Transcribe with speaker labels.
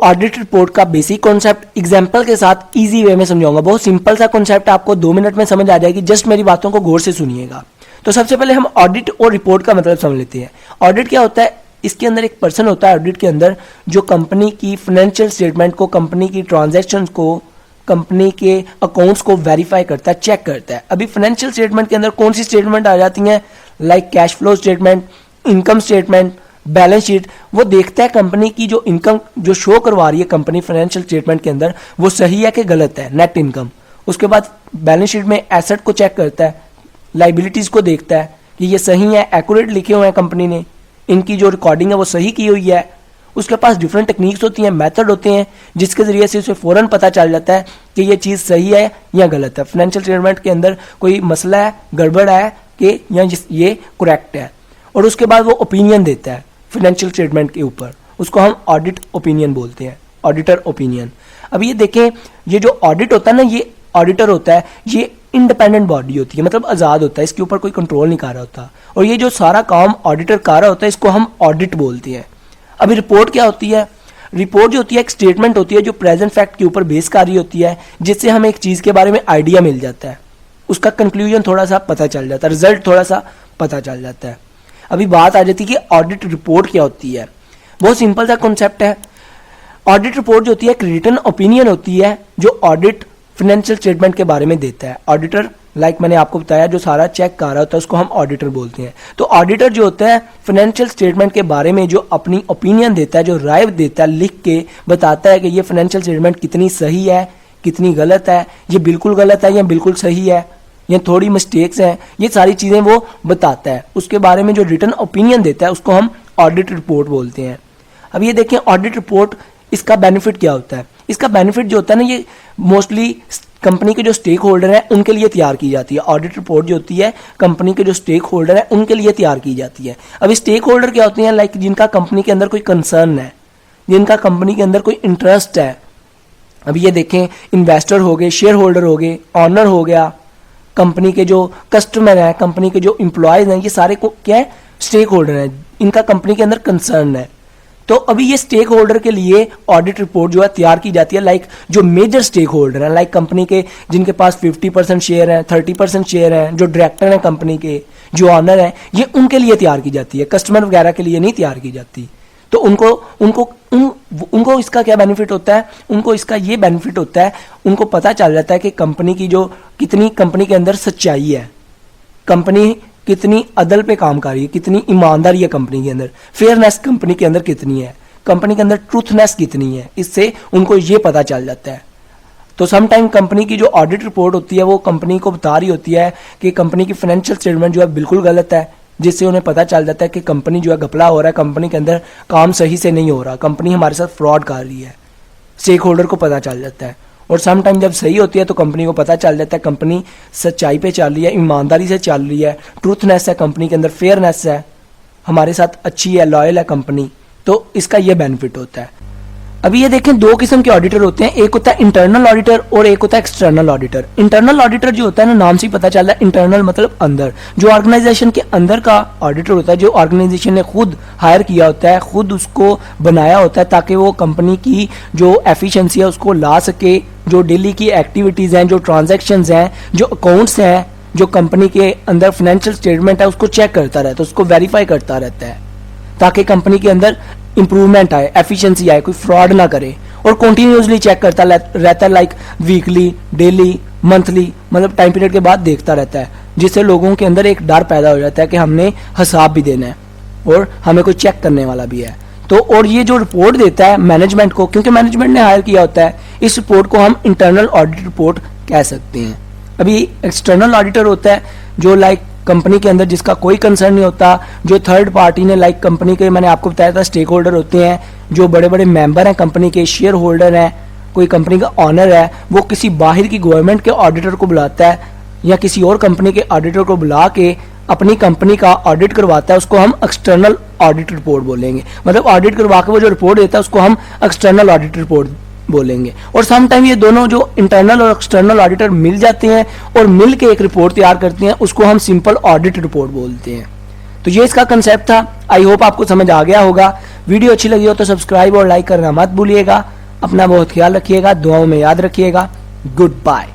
Speaker 1: Audit report का basic concept example के साथ इजी वे में समझाऊंगा। बहुत सिंपल सा कॉन्सेप्ट, आपको 2 मिनट में समझ आ जाएगी। जस्ट मेरी बातों को गौर से सुनिएगा। तो सबसे पहले हम ऑडिट और रिपोर्ट का मतलब समझ लेते हैं। ऑडिट क्या होता है? इसके अंदर एक पर्सन होता है ऑडिट के अंदर, जो कंपनी की फाइनेंशियल स्टेटमेंट को, कंपनी की ट्रांजैक्शंस को, कंपनी के अकाउंट्स को वेरीफाई करता है, चेक करता है। अभी फाइनेंशियल स्टेटमेंट के अंदर कौन सी स्टेटमेंट आ जाती हैं? Like cash flow statement, income statement, balance sheet. वो देखता है कंपनी की जो इनकम जो शो करवा रही है कंपनी फाइनेंशियल स्टेटमेंट के अंदर, वो सही है कि गलत है, नेट इनकम। उसके बाद बैलेंस शीट में एसेट को चेक करता है, लाइबिलिटीज को देखता है कि ये सही है, एक्यूरेट लिखे हुए हैं कंपनी ने, इनकी जो रिकॉर्डिंग है वो सही की हुई है। उसके पास डिफरेंट टेक्निक्स होती हैं, मेथड होते हैं, जिसके जरिए से उसे फौरन पता चल जाता है कि ये चीज़ सही है या गलत है, फाइनेंशियल स्टेटमेंट के अंदर कोई मसला है, गड़बड़ है कि या ये करेक्ट है। और उसके बाद वो ओपिनियन देता है फाइनेंशियल स्टेटमेंट के ऊपर, उसको हम ऑडिट ओपिनियन बोलते हैं, ऑडिटर ओपिनियन। अब ये देखें, ये जो ऑडिट होता है ना, ये ऑडिटर होता है, ये इंडिपेंडेंट बॉडी होती है, मतलब आज़ाद होता है, इसके ऊपर कोई कंट्रोल नहीं कर रहा होता। और ये जो सारा काम ऑडिटर कर रहा होता है, इसको हम ऑडिट बोलते हैं। अभी रिपोर्ट क्या होती है? रिपोर्ट जो होती है एक स्टेटमेंट होती है जो प्रेजेंट फैक्ट के ऊपर बेस कर रही होती है, जिससे हमें एक चीज़ के बारे में आइडिया मिल जाता है, उसका कंक्लूजन थोड़ा सा पता चल जाता है, रिजल्ट थोड़ा सा पता चल जाता है। अभी बात आ जाती है कि ऑडिट रिपोर्ट क्या होती है। बहुत सिंपल सा कॉन्सेप्ट है। ऑडिट रिपोर्ट जो होती है एक रिटन ओपिनियन होती है, जो ऑडिट फाइनेंशियल स्टेटमेंट के बारे में देता है। ऑडिटर, लाइक मैंने आपको बताया, जो सारा चेक कर रहा होता है उसको हम ऑडिटर बोलते हैं। तो ऑडिटर जो होता है फाइनेंशियल स्टेटमेंट के बारे में जो अपनी ओपिनियन देता है, जो राय देता है, लिख के बताता है कि ये फाइनेंशियल स्टेटमेंट कितनी सही है, कितनी गलत है, ये बिल्कुल गलत है या बिल्कुल सही है, या थोड़ी मिस्टेक्स हैं, ये सारी चीज़ें वो बताता है। उसके बारे में जो रिटन ओपिनियन देता है उसको हम ऑडिट रिपोर्ट बोलते हैं। अब ये देखें ऑडिट रिपोर्ट, इसका बेनिफिट क्या होता है? इसका बेनिफिट जो होता है ना, ये मोस्टली कंपनी के जो स्टेक होल्डर हैं उनके लिए तैयार की जाती है। ऑडिट रिपोर्ट जो होती है कंपनी के जो स्टेक होल्डर हैं उनके लिए तैयार की जाती है। अब स्टेक होल्डर क्या होते हैं? लाइक जिनका कंपनी के अंदर कोई कंसर्न है, जिनका कंपनी के अंदर कोई इंटरेस्ट है। अब ये देखें, इन्वेस्टर हो गए, शेयर होल्डर हो गए, ऑनर हो गया, कंपनी के जो कस्टमर हैं, कंपनी के जो एम्प्लॉयज हैं, ये सारे को क्या है? स्टेक होल्डर हैं, इनका कंपनी के अंदर कंसर्न है। तो अभी ये स्टेक होल्डर के लिए ऑडिट रिपोर्ट जो है तैयार की जाती है। लाइक जो मेजर स्टेक होल्डर हैं, लाइक कंपनी के जिनके पास 50% शेयर हैं, 30% शेयर हैं, जो डायरेक्टर हैं कंपनी के, जो ऑनर हैं, ये उनके लिए तैयार की जाती है, कस्टमर वगैरह के लिए नहीं तैयार की जाती। तो उनको इसका क्या बेनिफिट होता है? उनको इसका ये बेनिफिट होता है, उनको पता चल जाता है कि कंपनी की जो कितनी कंपनी के अंदर सच्चाई है, कंपनी कितनी अदल पे काम कर रही है, कितनी ईमानदारी है कंपनी के अंदर, फेयरनेस कंपनी के अंदर कितनी है, कंपनी के अंदर ट्रूथनेस कितनी है, इससे उनको ये पता चल जाता है। तो समटाइम कंपनी की जो ऑडिट रिपोर्ट होती है वो कंपनी को बता रही होती है कि कंपनी की फाइनेंशियल स्टेटमेंट जो है बिल्कुल गलत है, जिससे उन्हें पता चल जाता है कि कंपनी जो है घपला हो रहा है, कंपनी के अंदर काम सही से नहीं हो रहा, कंपनी हमारे साथ फ्रॉड कर रही है, स्टेक होल्डर को पता चल जाता है। और सम टाइम जब सही होती है तो कंपनी को पता चल जाता है कंपनी सच्चाई पे चल रही है, ईमानदारी से चल रही है, ट्रूथनेस है कंपनी के अंदर, फेयरनेस है, हमारे साथ अच्छी है, लॉयल है कंपनी। तो इसका ये बेनिफिट होता है। अभी ये देखें, 2 किस्म के ऑडिटर होते हैं, एक होता है इंटरनल ऑडिटर और एक होता है एक्सटर्नल ऑडिटर। इंटरनल ऑडिटर जो होता है ना, नाम से ही पता चल रहा है, इंटरनल मतलब अंदर, जो ऑर्गेनाइजेशन के अंदर का ऑडिटर होता है, जो ऑर्गेनाइजेशन ने खुद हायर किया होता है, खुद उसको बनाया होता है ताकि वो कंपनी की जो एफिशिएंसी है उसको ला सके, जो डेली की एक्टिविटीज़ हैं, जो ट्रांजेक्शन्स हैं, जो अकाउंट्स हैं, जो कंपनी के अंदर फाइनेंशियल स्टेटमेंट है उसको चेक करता रहता है, उसको वेरीफाई करता रहता है, ताकि कंपनी के अंदर इंप्रूवमेंट आए, एफिशिएंसी आए, कोई फ्रॉड ना करे। और कंटिन्यूसली चेक करता रहता है, लाइक वीकली, डेली, मंथली, मतलब टाइम पीरियड के बाद देखता रहता है, जिससे लोगों के अंदर एक डर पैदा हो जाता है कि हमने हिसाब भी देना है और हमें कोई चेक करने वाला भी है। तो और ये जो रिपोर्ट देता है मैनेजमेंट को, क्योंकि मैनेजमेंट ने हायर किया होता है, इस रिपोर्ट को हम इंटरनल ऑडिट रिपोर्ट कह सकते हैं। अभी एक्सटर्नल ऑडिटर होता है जो लाइक कंपनी के अंदर जिसका कोई कंसर्न नहीं होता, जो थर्ड पार्टी ने, लाइक कंपनी के मैंने आपको बताया था स्टेक होल्डर होते हैं, जो बड़े बड़े मेंबर हैं कंपनी के, शेयर होल्डर हैं, कोई कंपनी का ऑनर है, वो किसी बाहर की गवर्नमेंट के ऑडिटर को बुलाता है या किसी और कंपनी के ऑडिटर को बुला के अपनी कंपनी का ऑडिट करवाता है, उसको हम एक्सटर्नल ऑडिट रिपोर्ट बोलेंगे। मतलब ऑडिट करवा के वो जो रिपोर्ट देता है उसको हम एक्सटर्नल ऑडिट रिपोर्ट बोलेंगे। और सम टाइम ये दोनों जो इंटरनल और एक्सटर्नल ऑडिटर मिल जाते हैं और मिल के एक रिपोर्ट तैयार करते हैं, उसको हम सिंपल ऑडिट रिपोर्ट बोलते हैं। तो ये इसका कंसेप्ट था। आई होप आपको समझ आ गया होगा। वीडियो अच्छी लगी हो तो सब्सक्राइब और लाइक करना मत भूलिएगा। अपना बहुत ख्याल रखिएगा, दुआओं में याद रखिएगा। Good bye.